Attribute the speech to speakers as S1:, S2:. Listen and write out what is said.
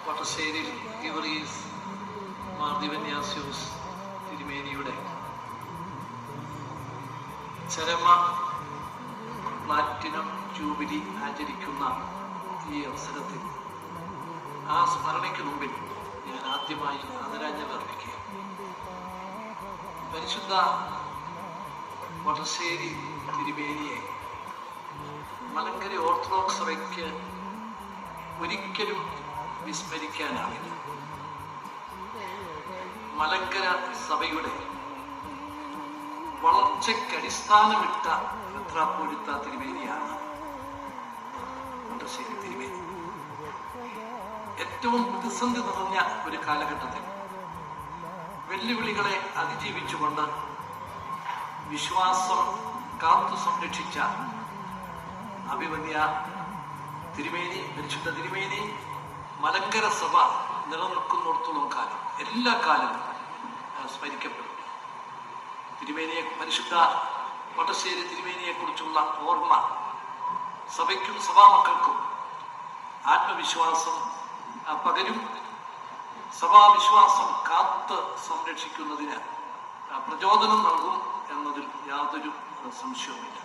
S1: വട്ടശ്ശേരി ഗിവറീസ് മാർ ദിവന്യാസ്യോസ് തിരുമേനിയുടെ ചരമ platinum jubilee ആചരിക്കുന്ന ഈ അവസരത്തിൽ ആ സ്മരണയ്ക്ക് മുമ്പിൽ ഞാൻ ആദ്യമായി ആദരാഞ്ജലി അർപ്പിക്കുക. പരിശുദ്ധ വട്ടശ്ശേരി തിരുമേനിയെ മലങ്കര ഓർത്തഡോക്സ് സഭയ്ക്ക് ഒരിക്കലും വിസ്മരിക്കാനാവില്ല. മലങ്കര സഭയുടെ വളർച്ചയ്ക്ക് അടിസ്ഥാനമിട്ട മെത്രാപ്പോലിത്ത തിരുമേനിയാണ് വട്ടശ്ശേരി തിരുമേനി. ഏറ്റവും പ്രതിസന്ധി നിറഞ്ഞ ഒരു കാലഘട്ടത്തിൽ വെല്ലുവിളികളെ അതിജീവിച്ചുകൊണ്ട് വിശ്വാസം കാത്തു സംരക്ഷിച്ച അഭിവന്യ തിരുമേനി, പരിശുദ്ധ തിരുമേനി മലങ്കര സഭ നിലനിൽക്കുന്നിടത്തോളം കാലം, എല്ലാ കാലവും സ്മരിക്കപ്പെടും. തിരുമേനിയെ, പരിശുദ്ധ വട്ടശ്ശേരി തിരുമേനിയെ കുറിച്ചുള്ള ഓർമ്മ സഭയ്ക്കും സഭാമക്കൾക്കും ആത്മവിശ്വാസം പകരും. സഭാവിശ്വാസം കാത്ത് സംരക്ഷിക്കുന്നതിന് പ്രചോദനം നൽകും എന്നതിൽ യാതൊരു സംശയവുമില്ല.